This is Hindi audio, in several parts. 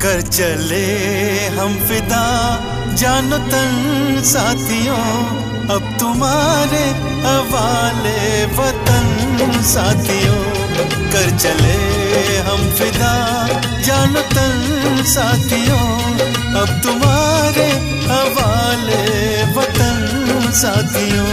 कर चले हम फिदा जानो तन साथियों, अब तुम्हारे हवाले वतन साथियों। कर चले हम फिदा जानो तन साथियों, अब तुम्हारे हवाले वतन साथियों।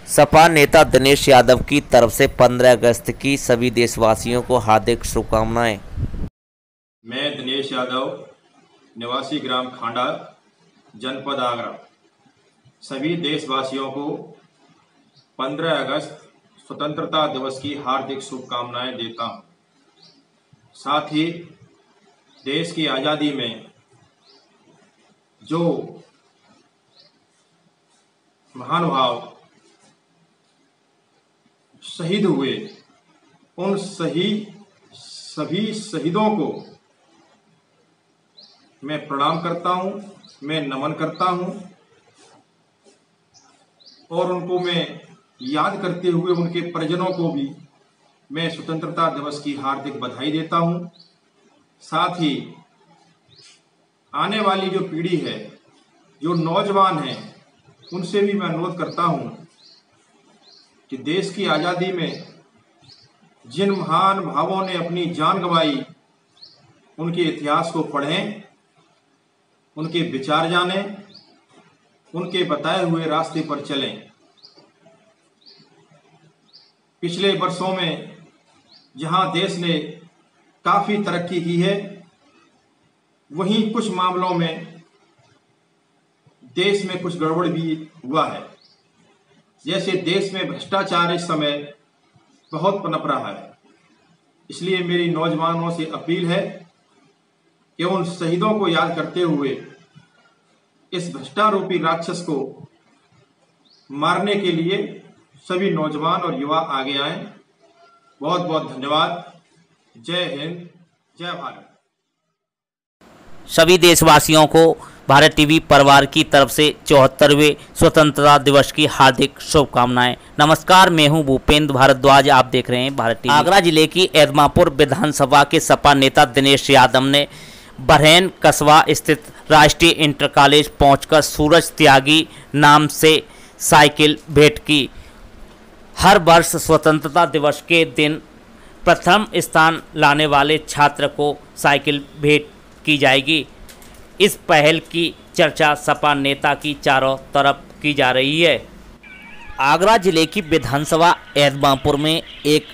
सपा नेता दिनेश यादव की तरफ से 15 अगस्त की सभी देशवासियों को हार्दिक शुभकामनाएं। मैं दिनेश यादव, निवासी ग्राम खांडा, जनपद आगरा, सभी देशवासियों को 15 अगस्त स्वतंत्रता दिवस की हार्दिक शुभकामनाएं देता हूं। साथ ही देश की आज़ादी में जो महानुभाव शहीद हुए, उन सभी शहीदों को मैं प्रणाम करता हूं, मैं नमन करता हूं और उनको मैं याद करते हुए उनके परिजनों को भी मैं स्वतंत्रता दिवस की हार्दिक बधाई देता हूं। साथ ही आने वाली जो पीढ़ी है, जो नौजवान हैं, उनसे भी मैं अनुरोध करता हूं कि देश की आज़ादी में जिन महान भावों ने अपनी जान गंवाई, उनके इतिहास को पढ़ें, उनके विचार जानें, उनके बताए हुए रास्ते पर चलें। पिछले वर्षों में जहां देश ने काफ़ी तरक्की की है, वहीं कुछ मामलों में देश में कुछ गड़बड़ भी हुआ है। जैसे देश में भ्रष्टाचार इस समय बहुत पनप रहा है। इसलिए मेरी नौजवानों से अपील है कि उन शहीदों को याद करते हुए इस भ्रष्टारूपी राक्षस को मारने के लिए सभी नौजवान और युवा आगे आएं। बहुत बहुत धन्यवाद। जय हिंद, जय भारत। सभी देशवासियों को भारत टीवी परिवार की तरफ से 74वें स्वतंत्रता दिवस की हार्दिक शुभकामनाएं। नमस्कार, मैं हूं भूपेंद्र भारद्वाज, आप देख रहे हैं भारत टीवी। आगरा जिले की एदमापुर विधानसभा के सपा नेता दिनेश यादव ने बरहैन कस्बा स्थित राष्ट्रीय इंटर कॉलेज पहुंचकर सूरज त्यागी नाम से साइकिल भेंट की। हर वर्ष स्वतंत्रता दिवस के दिन प्रथम स्थान लाने वाले छात्र को साइकिल भेंट की जाएगी। इस पहल की चर्चा सपा नेता की चारों तरफ की जा रही है। आगरा जिले की विधानसभा एदमापुर में एक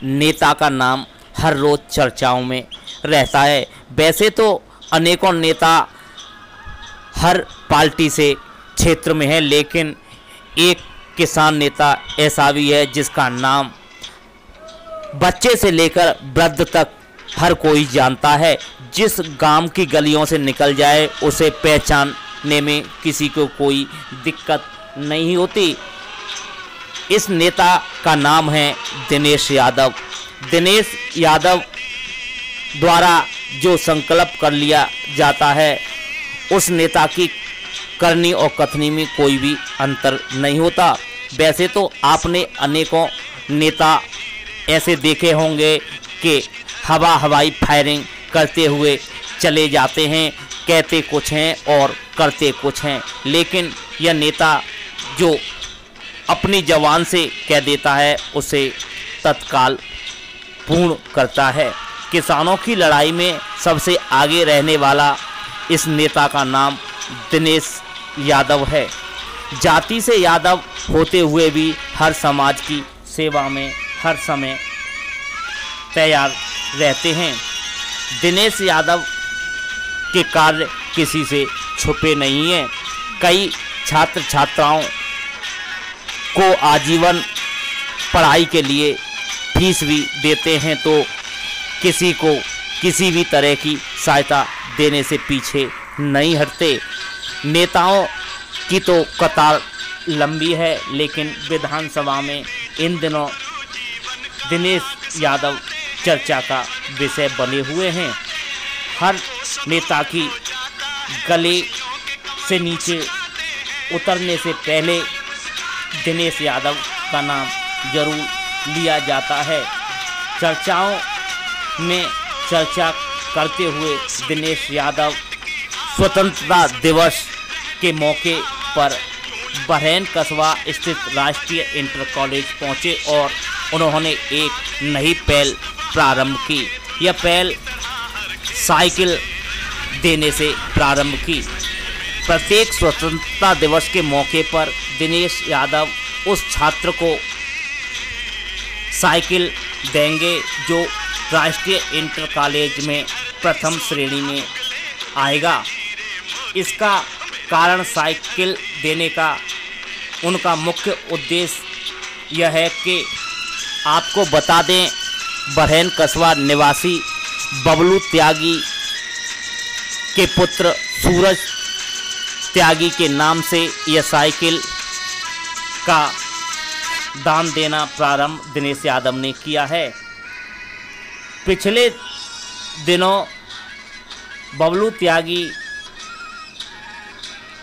नेता का नाम हर रोज चर्चाओं में रहता है। वैसे तो अनेकों नेता हर पार्टी से क्षेत्र में है, लेकिन एक किसान नेता ऐसा भी है जिसका नाम बच्चे से लेकर वृद्ध तक हर कोई जानता है। जिस गांव की गलियों से निकल जाए उसे पहचानने में किसी को कोई दिक्कत नहीं होती। इस नेता का नाम है दिनेश यादव। दिनेश यादव द्वारा जो संकल्प कर लिया जाता है, उस नेता की करनी और कथनी में कोई भी अंतर नहीं होता। वैसे तो आपने अनेकों नेता ऐसे देखे होंगे कि हवाई फायरिंग करते हुए चले जाते हैं, कहते कुछ हैं और करते कुछ हैं, लेकिन यह नेता जो अपनी जवान से कह देता है उसे तत्काल पूर्ण करता है। किसानों की लड़ाई में सबसे आगे रहने वाला इस नेता का नाम दिनेश यादव है। जाति से यादव होते हुए भी हर समाज की सेवा में हर समय तैयार रहते हैं। दिनेश यादव के कार्य किसी से छुपे नहीं हैं। कई छात्र छात्राओं को आजीवन पढ़ाई के लिए फीस भी देते हैं, तो किसी को किसी भी तरह की सहायता देने से पीछे नहीं हटते। नेताओं की तो कतार लंबी है, लेकिन विधानसभा में इन दिनों दिनेश यादव चर्चा का विषय बने हुए हैं। हर नेता की गले से नीचे उतरने से पहले दिनेश यादव का नाम जरूर लिया जाता है। चर्चाओं में चर्चा करते हुए दिनेश यादव स्वतंत्रता दिवस के मौके पर बरहैन कस्बा स्थित राष्ट्रीय इंटर कॉलेज पहुंचे और उन्होंने एक नई पहल प्रारंभ की। यह पहल साइकिल देने से प्रारंभ की। प्रत्येक स्वतंत्रता दिवस के मौके पर दिनेश यादव उस छात्र को साइकिल देंगे जो राष्ट्रीय इंटर कॉलेज में प्रथम श्रेणी में आएगा। इसका कारण साइकिल देने का उनका मुख्य उद्देश्य यह है कि आपको बता दें, बरहैन कस्बा निवासी बबलू त्यागी के पुत्र सूरज त्यागी के नाम से यह साइकिल का दान देना प्रारंभ दिनेश यादव ने किया है। पिछले दिनों बबलू त्यागी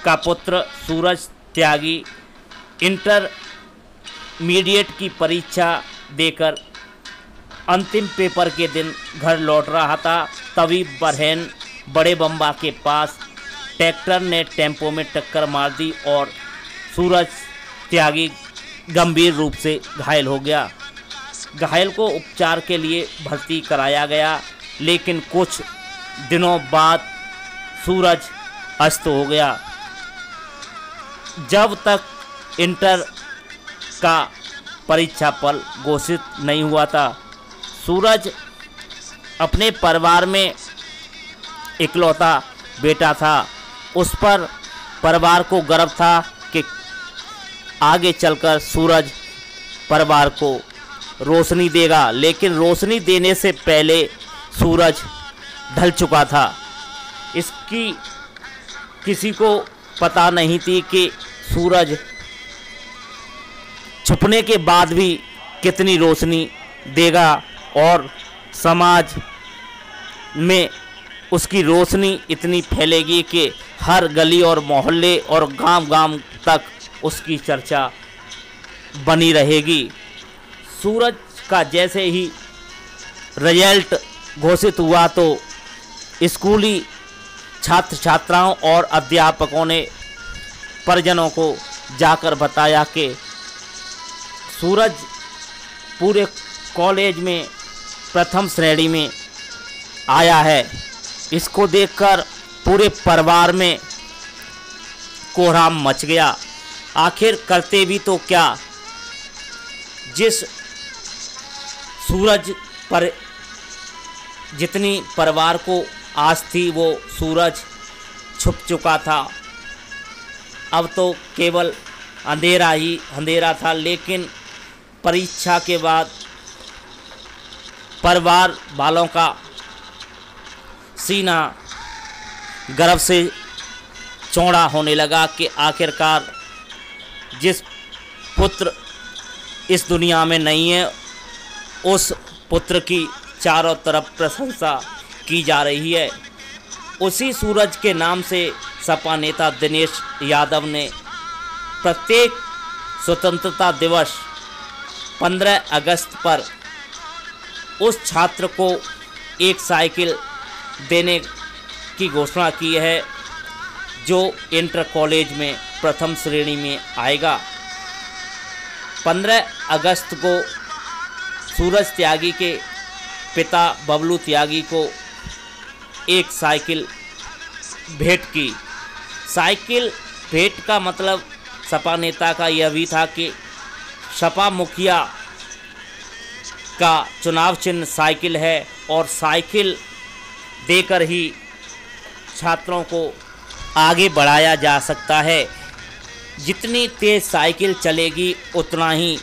का पुत्र सूरज त्यागी इंटरमीडिएट की परीक्षा देकर अंतिम पेपर के दिन घर लौट रहा था। तभी बरहैन बड़े बम्बा के पास ट्रैक्टर ने टेम्पो में टक्कर मार दी और सूरज त्यागी गंभीर रूप से घायल हो गया। घायल को उपचार के लिए भर्ती कराया गया, लेकिन कुछ दिनों बाद सूरज अस्त हो गया। जब तक इंटर का परीक्षा फल घोषित नहीं हुआ था, सूरज अपने परिवार में इकलौता बेटा था। उस पर परिवार को गर्व था कि आगे चलकर सूरज परिवार को रोशनी देगा, लेकिन रोशनी देने से पहले सूरज ढल चुका था। इसकी किसी को पता नहीं थी कि सूरज छुपने के बाद भी कितनी रोशनी देगा और समाज में उसकी रोशनी इतनी फैलेगी कि हर गली और मोहल्ले और गांव-गांव तक उसकी चर्चा बनी रहेगी। सूरज का जैसे ही रिजल्ट घोषित हुआ तो स्कूली छात्र छात्राओं और अध्यापकों ने परिजनों को जाकर बताया कि सूरज पूरे कॉलेज में प्रथम श्रेणी में आया है। इसको देखकर पूरे परिवार में कोहराम मच गया। आखिर करते भी तो क्या, जिस सूरज पर जितनी परिवार को आस थी वो सूरज छुप चुका था। अब तो केवल अंधेरा ही अंधेरा था। लेकिन परीक्षा के बाद परिवार वालों का सीना गर्व से चौड़ा होने लगा कि आखिरकार जिस पुत्र इस दुनिया में नहीं है, उस पुत्र की चारों तरफ प्रशंसा की जा रही है। उसी सूरज के नाम से सपा नेता दिनेश यादव ने प्रत्येक स्वतंत्रता दिवस 15 अगस्त पर उस छात्र को एक साइकिल देने की घोषणा की है जो इंटर कॉलेज में प्रथम श्रेणी में आएगा। 15 अगस्त को सूरज त्यागी के पिता बबलू त्यागी को एक साइकिल भेंट की। साइकिल भेंट का मतलब सपा नेता का यह भी था कि सपा मुखिया का चुनाव चिन्ह साइकिल है और साइकिल देकर ही छात्रों को आगे बढ़ाया जा सकता है। जितनी तेज साइकिल चलेगी उतना ही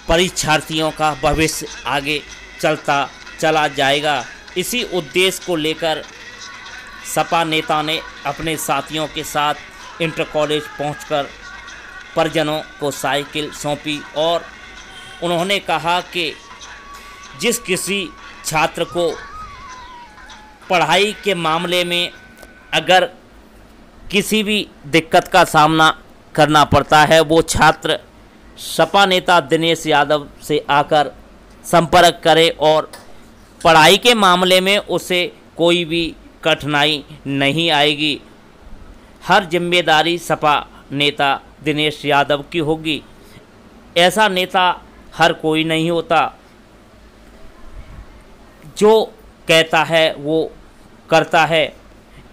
परीक्षार्थियों का भविष्य आगे चलता चला जाएगा। इसी उद्देश्य को लेकर सपा नेता ने अपने साथियों के साथ इंटर कॉलेज पहुंचकर परिजनों को साइकिल सौंपी और उन्होंने कहा कि जिस किसी छात्र को पढ़ाई के मामले में अगर किसी भी दिक्कत का सामना करना पड़ता है, वो छात्र सपा नेता दिनेश यादव से आकर संपर्क करे और पढ़ाई के मामले में उसे कोई भी कठिनाई नहीं आएगी। हर जिम्मेदारी सपा नेता दिनेश यादव की होगी। ऐसा नेता हर कोई नहीं होता, जो कहता है वो करता है।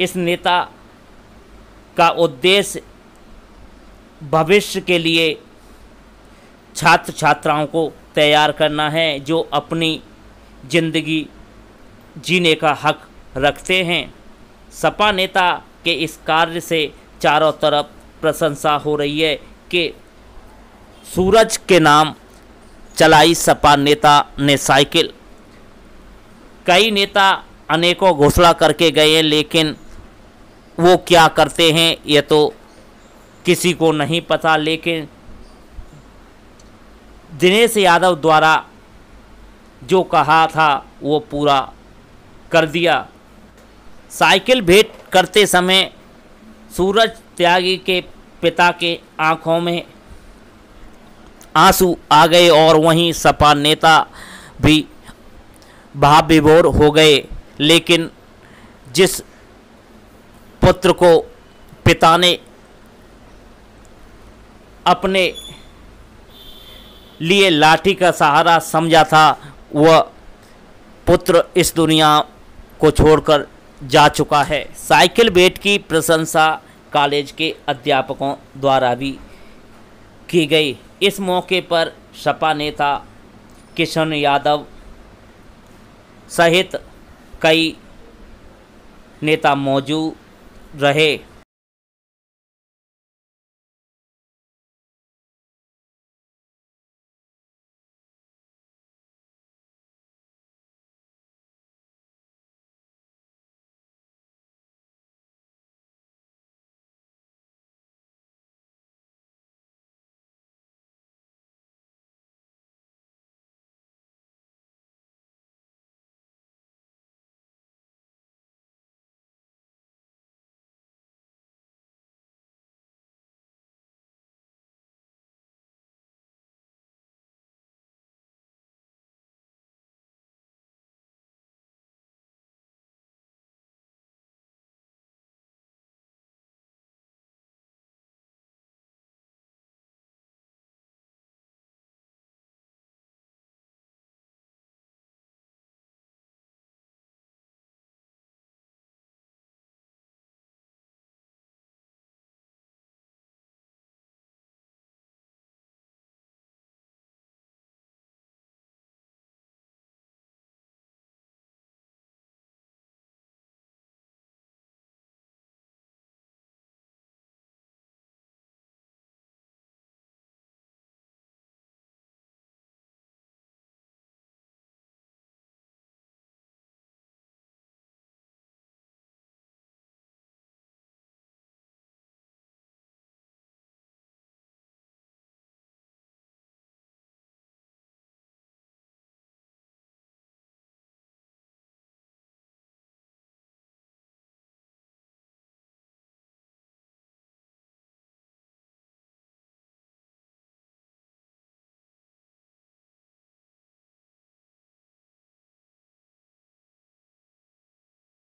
इस नेता का उद्देश्य भविष्य के लिए छात्र छात्राओं को तैयार करना है, जो अपनी ज़िंदगी जीने का हक रखते हैं। सपा नेता के इस कार्य से चारों तरफ प्रशंसा हो रही है कि सूरज के नाम चलाई सपा नेता ने साइकिल। कई नेता अनेकों घोषणा करके गए हैं, लेकिन वो क्या करते हैं ये तो किसी को नहीं पता। लेकिन दिनेश यादव द्वारा जो कहा था वो पूरा कर दिया। साइकिल भेंट करते समय सूरज त्यागी के पिता के आंखों में आंसू आ गए और वहीं सपा नेता भी भाव विभोर हो गए। लेकिन जिस पुत्र को पिता ने अपने लिए लाठी का सहारा समझा था, वह पुत्र इस दुनिया को छोड़कर जा चुका है। साइकिल भेंट की प्रशंसा कॉलेज के अध्यापकों द्वारा भी की गई। इस मौके पर सपा नेता किशन यादव सहित कई नेता मौजूद रहे।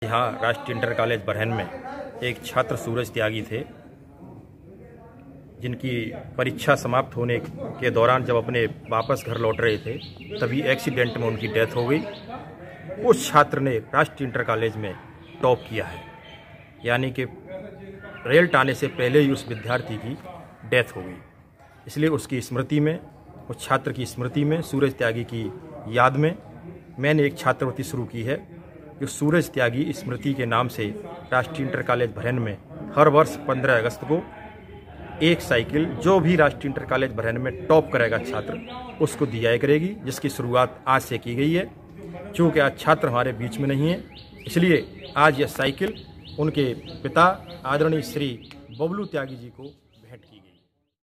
यहाँ राष्ट्रीय इंटर कॉलेज बरहन में एक छात्र सूरज त्यागी थे, जिनकी परीक्षा समाप्त होने के दौरान जब अपने वापस घर लौट रहे थे तभी एक्सीडेंट में उनकी डेथ हो गई। उस छात्र ने राष्ट्रीय इंटर कॉलेज में टॉप किया है, यानी कि रिजल्ट आने से पहले ही उस विद्यार्थी की डेथ हो गई। इसलिए उसकी स्मृति में, उस छात्र की स्मृति में, सूरज त्यागी की याद में मैंने एक छात्रवृत्ति शुरू की है, जो सूरज त्यागी स्मृति के नाम से राष्ट्रीय इंटर कॉलेज बरहन में हर वर्ष 15 अगस्त को एक साइकिल जो भी राष्ट्रीय इंटर कॉलेज बरहन में टॉप करेगा छात्र, उसको दी जाया करेगी, जिसकी शुरुआत आज से की गई है। चूँकि आज छात्र हमारे बीच में नहीं है, इसलिए आज यह साइकिल उनके पिता आदरणीय श्री बबलू त्यागी जी को